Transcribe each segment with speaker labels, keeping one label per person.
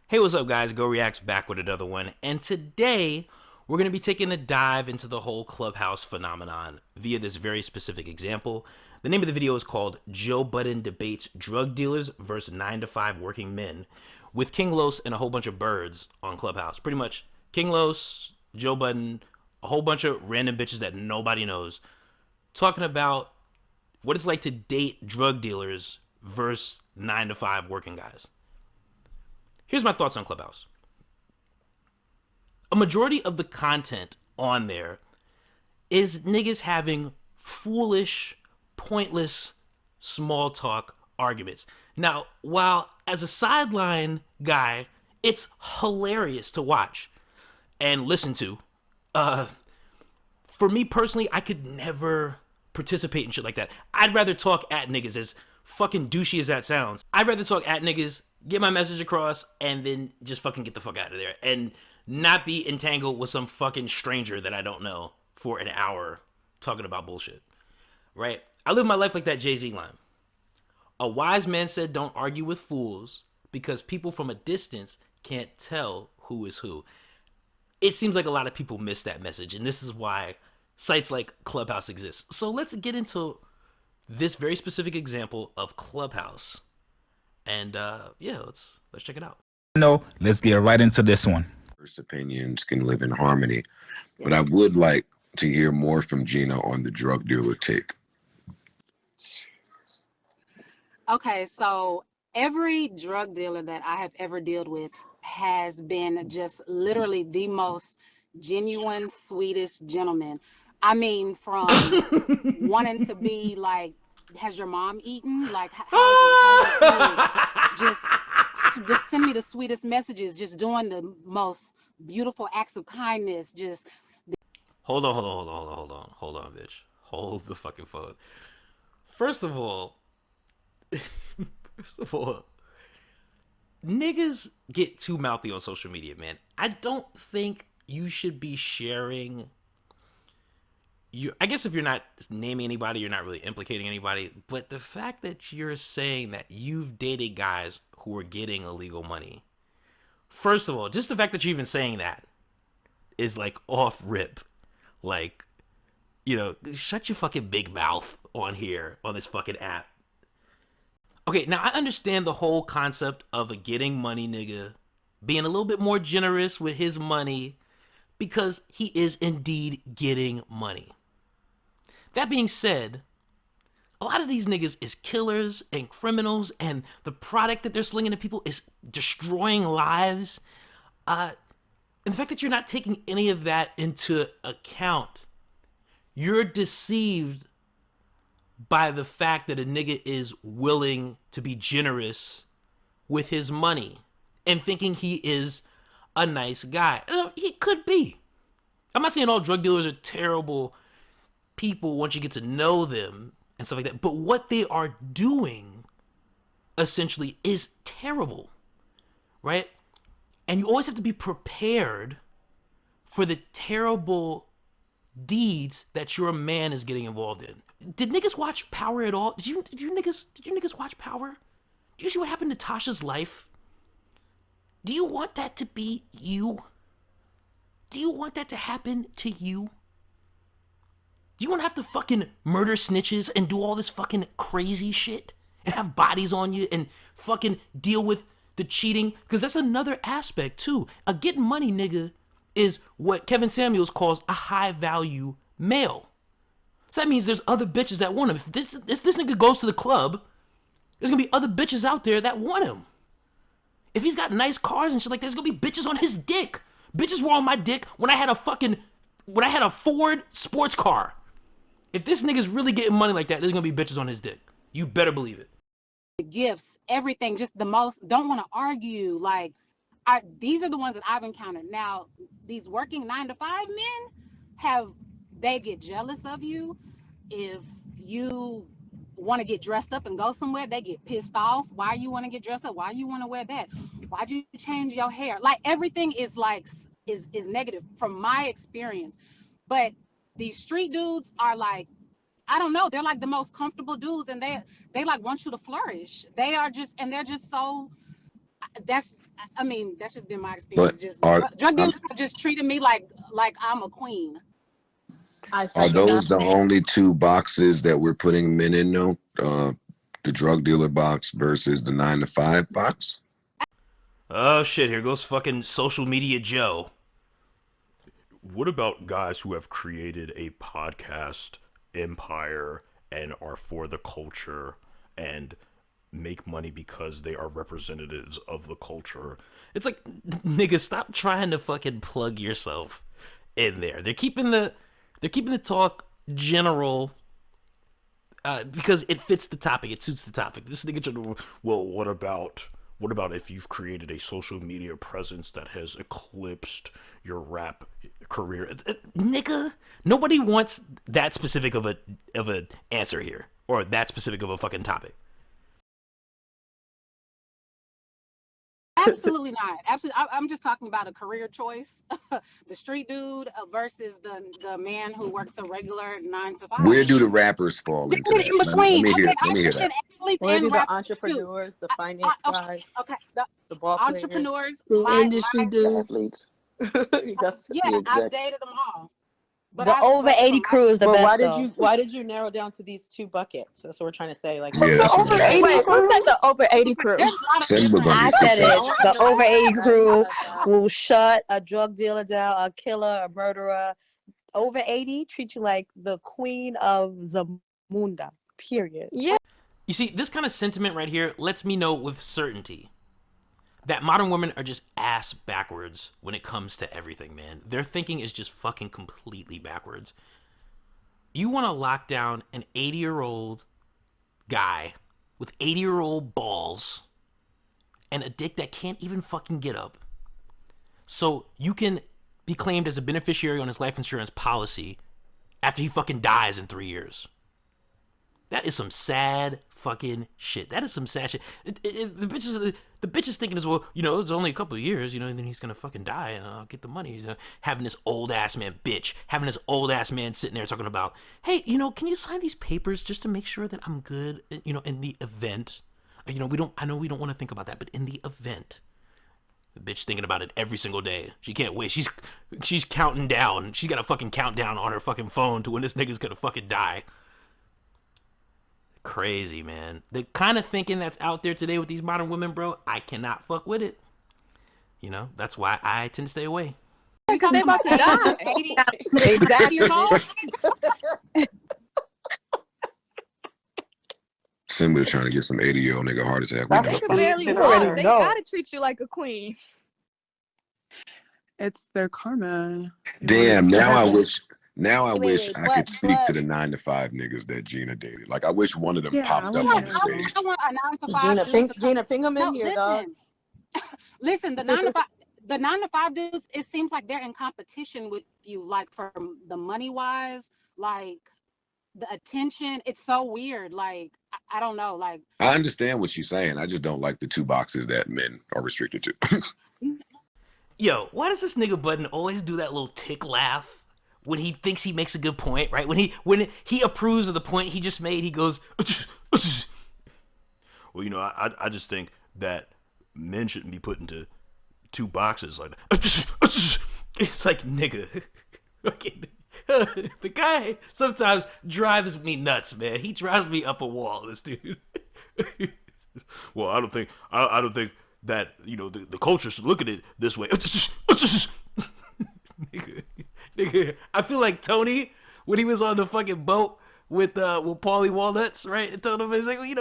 Speaker 1: Hey, what's up, guys? GoReacts back with another one. And today, we're going to be taking a dive into the whole Clubhouse phenomenon via this very specific example. The name of the video is called Joe Budden Debates Drug Dealers versus 9 to 5 Working Men with King Los and a whole bunch of birds on Clubhouse. Pretty much King Los, Joe Budden, a whole bunch of random bitches that nobody knows talking about what it's like to date drug dealers versus 9 to 5 working guys. Here's my thoughts on Clubhouse. A majority of the content on there is niggas having foolish, pointless, small talk arguments. Now, while as a sideline guy, it's hilarious to watch and listen to, for me personally, I could never participate in shit like that. I'd rather talk at niggas, as fucking douchey as that sounds. I'd rather talk at niggas, get my message across, and then just fucking get the fuck out of there and not be entangled with some fucking stranger that I don't know for an hour talking about bullshit. Right? I live my life like that Jay-Z line. A wise man said, don't argue with fools because people from a distance can't tell who is who. It seems like a lot of people miss that message, and this is why sites like Clubhouse exist. So let's get into this very specific example of Clubhouse. And yeah, let's check it out.
Speaker 2: No, let's get right into this one.
Speaker 3: Opinions can live in harmony, but I would like to hear more from Gina on the drug dealer take.
Speaker 4: Okay, so every drug dealer that I have ever dealt with has been just literally the most genuine, sweetest gentleman. I mean, from wanting to be like, has your mom eaten? Like, just send me the sweetest messages, just doing the most beautiful acts of kindness. Just
Speaker 1: hold on, bitch. Hold the fucking phone. First of all, niggas get too mouthy on social media, man. I don't think you should be sharing. I guess if you're not naming anybody, you're not really implicating anybody. But the fact that you're saying that you've dated guys who are getting illegal money, first of all, just the fact that you're even saying that is like off rip. Like, you know, shut your fucking big mouth on here, on this fucking app. Okay, now I understand the whole concept of a getting money nigga being a little bit more generous with his money because he is indeed getting money. That being said, a lot of these niggas is killers and criminals, and the product that they're slinging to people is destroying lives. And the fact that you're not taking any of that into account, you're deceived by the fact that a nigga is willing to be generous with his money and thinking he is a nice guy. He could be. I'm not saying all drug dealers are terrible people once you get to know them and stuff like that, but what they are doing essentially is terrible, right? And you always have to be prepared for the terrible deeds that your man is getting involved in. Did niggas watch Power at all? Did you niggas watch Power? Did you see what happened to Tasha's life? Do you want that to be you? Do you want that to happen to you? Do you want to have to fucking murder snitches and do all this fucking crazy shit and have bodies on you and fucking deal with the cheating? Because that's another aspect too. A getting money nigga is what Kevin Samuels calls a high value male. So that means there's other bitches that want him. If this nigga goes to the club, there's gonna be other bitches out there that want him. If he's got nice cars and shit like that, there's gonna be bitches on his dick. Bitches were on my dick when I had a Ford sports car. If this nigga's really getting money like that, there's gonna be bitches on his dick. You better believe it.
Speaker 4: the gifts, everything, just the most. Don't want to argue. Like, these are the ones that I've encountered. Now, these working 9-to-5 men they get jealous of you if you want to get dressed up and go somewhere. They get pissed off. Why you want to get dressed up? Why you want to wear that? Why'd you change your hair? Like, everything is like is negative from my experience. But these street dudes are like, I don't know, they're like the most comfortable dudes, and they like want you to flourish. They are just, and they're just so, that's I mean, that's just been my
Speaker 3: But
Speaker 4: experience. Just
Speaker 3: are
Speaker 4: drug
Speaker 3: um,
Speaker 4: dealers have just treated me like I'm a queen.
Speaker 5: I
Speaker 3: are
Speaker 5: second
Speaker 3: those
Speaker 5: that.
Speaker 3: the only two boxes that we're putting men in though? The drug dealer box versus the 9 to 5 box?
Speaker 1: Oh shit, here goes fucking social media Joe. What about guys who have created a podcast empire and are for the culture and make money because they are representatives of the culture? It's like, nigga, stop trying to fucking plug yourself in there. They're keeping the talk general, because it fits the topic. It suits the topic. This nigga trying to, well, what about if you've created a social media presence that has eclipsed your rap career? Nigga, nobody wants that specific of a answer here, or that specific of a fucking topic.
Speaker 4: Absolutely not. Absolutely, I'm just talking about a career choice. The street dude versus the man who works a regular 9 to 5.
Speaker 3: Where do the rappers fall into
Speaker 4: Different
Speaker 3: that?
Speaker 4: in
Speaker 3: Let
Speaker 4: between.
Speaker 3: me
Speaker 4: Okay,
Speaker 3: hear.
Speaker 4: I
Speaker 3: Let me hear
Speaker 4: mentioned
Speaker 3: that.
Speaker 4: athletes
Speaker 5: Where do
Speaker 4: and
Speaker 5: the
Speaker 4: rappers too.
Speaker 5: entrepreneurs, the finance guys,
Speaker 4: Okay, the
Speaker 5: the ball players,
Speaker 4: entrepreneurs,
Speaker 6: The
Speaker 4: my
Speaker 6: industry dudes.
Speaker 7: Athletes,
Speaker 5: that's
Speaker 4: yeah,
Speaker 7: the
Speaker 4: I've
Speaker 7: execs.
Speaker 4: dated them all. But
Speaker 8: The over 80
Speaker 4: from my
Speaker 8: crew is the
Speaker 5: but
Speaker 8: best though.
Speaker 5: why did you narrow down to these two buckets? That's what we're trying to say. Like,
Speaker 3: Yeah, that's what
Speaker 7: Over
Speaker 3: I'm
Speaker 7: 80
Speaker 6: Wait, who said
Speaker 7: crew?
Speaker 6: the over 80 crew?
Speaker 4: there's a lot of
Speaker 3: Simba
Speaker 4: different.
Speaker 3: gonna
Speaker 8: I
Speaker 3: be
Speaker 8: said
Speaker 3: pissed.
Speaker 8: it.
Speaker 5: I want to
Speaker 8: The
Speaker 5: know
Speaker 8: over
Speaker 5: why
Speaker 8: 80
Speaker 5: you
Speaker 8: crew
Speaker 5: said that.
Speaker 8: will shut a drug dealer down, a killer, a murderer. Over 80 treat you like the queen of Zamunda. Period.
Speaker 6: Yeah.
Speaker 1: You see, this kind of sentiment right here lets me know with certainty that modern women are just ass backwards when it comes to everything, man. Their thinking is just fucking completely backwards. You want to lock down an 80-year-old guy with 80-year-old balls and a dick that can't even fucking get up, so you can be claimed as a beneficiary on his life insurance policy after he fucking dies in 3 years. That is some sad fucking shit. That is some sad shit. The bitch is thinking as well, it's only a couple of years, and then he's gonna fucking die and I'll get the money. He's having this old ass man sitting there talking about, hey, can you sign these papers just to make sure that I'm good, in the event, I know we don't want to think about that, but in the event. The bitch thinking about it every single day. She can't wait. She's counting down. She's got a fucking countdown on her fucking phone to when this nigga's gonna fucking die. Crazy, man. The kind of thinking that's out there today with these modern women, bro, I cannot fuck with it. That's why I tend to stay away.
Speaker 6: Because they about to die.
Speaker 4: 80,
Speaker 8: Exactly.
Speaker 4: years old.
Speaker 3: Simba trying to get some 80-year-old nigga heart attack. We
Speaker 7: That's
Speaker 3: know.
Speaker 6: They could
Speaker 7: funny
Speaker 6: barely
Speaker 7: shit
Speaker 6: walk.
Speaker 7: right
Speaker 8: already
Speaker 6: They
Speaker 8: know.
Speaker 6: gotta treat you like a queen.
Speaker 9: It's their karma.
Speaker 3: Damn. Now I wish
Speaker 8: Wait,
Speaker 3: I could speak to the 9 to 5 niggas that Gina dated. Like I wish one of them
Speaker 9: Yeah, I
Speaker 3: popped up
Speaker 9: wanna
Speaker 3: on the
Speaker 9: know.
Speaker 3: stage.
Speaker 4: I want a 9 to 5.
Speaker 5: Gina,
Speaker 4: dude to
Speaker 5: Gina, ping them in
Speaker 4: No,
Speaker 5: here, dog.
Speaker 4: listen, the 9 to 5 dudes, it seems like they're in competition with you, like for the money wise, like the attention. It's so weird. Like I don't know. Like
Speaker 3: I understand what she's saying. I just don't like the two boxes that men are restricted to.
Speaker 1: Yo, why does this nigga Budden always do that little tick laugh when he thinks he makes a good point, right? When he approves of the point he just made, he goes, well, I just think that men shouldn't be put into two boxes like that. It's like, nigga. The guy sometimes drives me nuts, man. He drives me up a wall, this dude. Well, I don't think that the culture should look at it this way. nigga, I feel like Tony when he was on the fucking boat with Paulie Walnuts, right? And told him, he's like, why do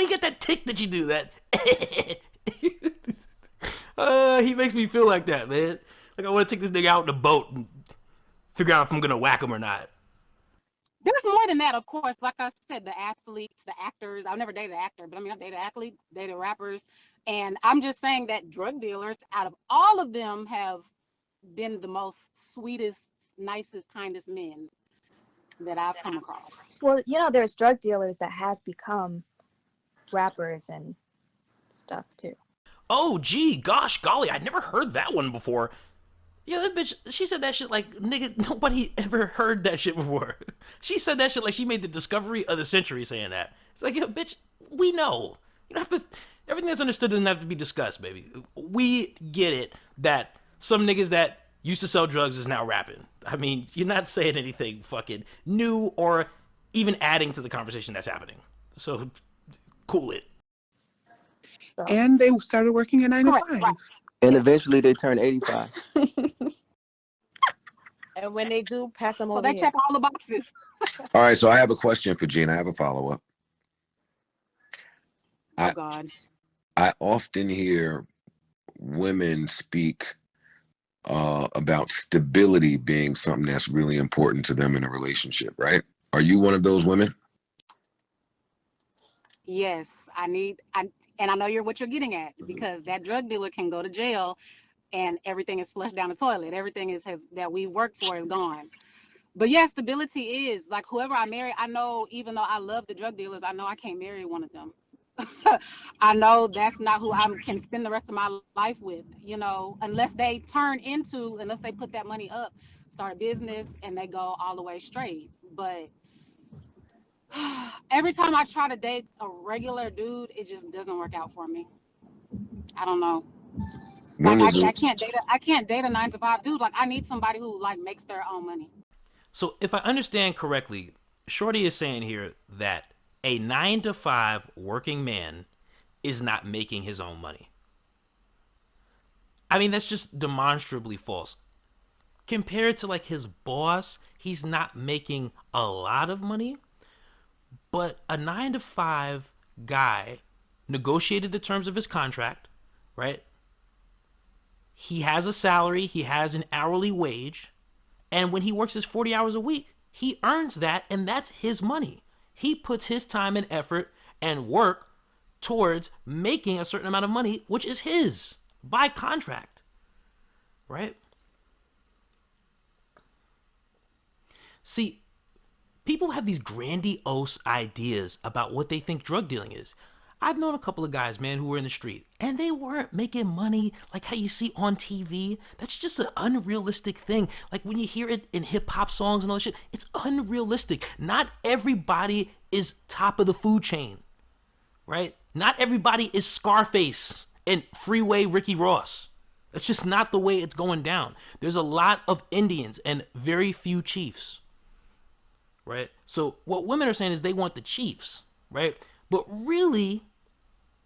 Speaker 1: you get that tick that you do that? He makes me feel like that, man. Like I want to take this nigga out in the boat and figure out if I'm gonna whack him or not.
Speaker 4: there's more than that, of course. Like I said, the athletes, the actors. I've never dated an actor, but I mean, I've dated athletes, dated rappers, and I'm just saying that drug dealers, out of all of them, have been the most sweetest, nicest, kindest men that I've come across.
Speaker 6: Well, there's drug dealers that has become rappers and stuff too.
Speaker 1: Oh, gee, gosh, golly, I'd never heard that one before. Yeah, that bitch, she said that shit like, nigga, nobody ever heard that shit before. She said that shit like she made the discovery of the century saying that. It's like, yo, bitch, we know. You don't have to, Everything that's understood doesn't have to be discussed, baby. We get it that some niggas that used to sell drugs is now rapping. I mean, you're not saying anything fucking new or even adding to the conversation that's happening. So, cool it.
Speaker 7: And they started working at 9 to 5.
Speaker 4: Right.
Speaker 9: And eventually they turn 85.
Speaker 8: And when they do, pass them
Speaker 4: So
Speaker 8: over
Speaker 4: they
Speaker 8: here.
Speaker 4: check all the boxes.
Speaker 3: All right, so I have a question for Gina. I have a follow-up.
Speaker 4: Oh God.
Speaker 3: I often hear women speak about stability being something that's really important to them in a relationship, right? Are you one of those women?
Speaker 4: Yes, and I know what you're getting at, because that drug dealer can go to jail and everything is flushed down the toilet. Everything that we worked for is gone. But yeah, stability is like, whoever I marry, I know, even though I love the drug dealers, I know I can't marry one of them. I know that's not who I can spend the rest of my life with, unless they put that money up, start a business, and they go all the way straight. But every time I try to date a regular dude, it just doesn't work out for me. I don't know. Like, I can't date a 9 to 5 dude. Like, I need somebody who like makes their own money.
Speaker 1: So if I understand correctly, Shorty is saying here that a 9 to 5 working man is not making his own money. I mean, that's just demonstrably false. Compared to like his boss, he's not making a lot of money, but a 9 to 5 guy negotiated the terms of his contract, right? He has a salary, he has an hourly wage, and when he works his 40 hours a week, he earns that, and that's his money. He puts his time and effort and work towards making a certain amount of money, which is his by contract, right? See, people have these grandiose ideas about what they think drug dealing is. I've known a couple of guys, man, who were in the street, and they weren't making money like how you see on TV. That's just an unrealistic thing. Like when you hear it in hip hop songs and all that shit, it's unrealistic. Not everybody is top of the food chain, right? Not everybody is Scarface and Freeway Ricky Ross. That's just not the way it's going down. There's a lot of Indians and very few chiefs, right? So what women are saying is they want the chiefs, right? But really,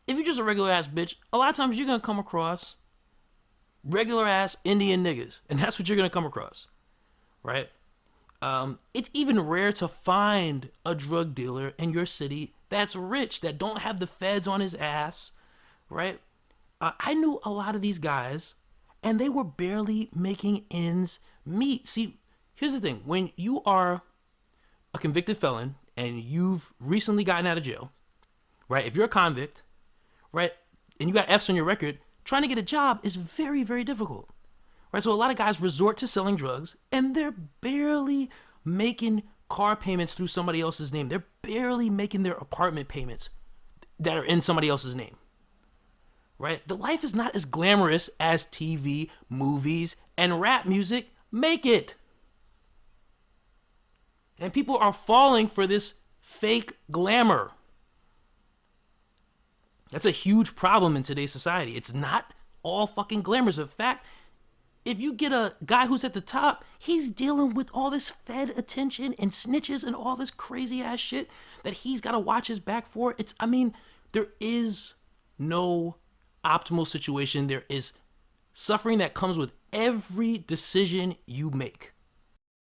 Speaker 1: if you're just a regular ass bitch, a lot of times you're going to come across regular ass Indian niggas. And that's what you're going to come across, right? It's even rare to find a drug dealer in your city that's rich, that don't have the feds on his ass, right? I knew a lot of these guys, and they were barely making ends meet. See, here's the thing. When you are a convicted felon and you've recently gotten out of jail, right? If you're a convict, right, and you got F's on your record, trying to get a job is very, very difficult, right? So a lot of guys resort to selling drugs, and they're barely making car payments through somebody else's name. They're barely making their apartment payments that are in somebody else's name, right? The life is not as glamorous as TV, movies, and rap music make it. And people are falling for this fake glamour. That's a huge problem in today's society. It's not all fucking glamorous. In fact, if you get a guy who's at the top, he's dealing with all this Fed attention and snitches and all this crazy ass shit that he's got to watch his back for. There is no optimal situation. There is suffering that comes with every decision you make.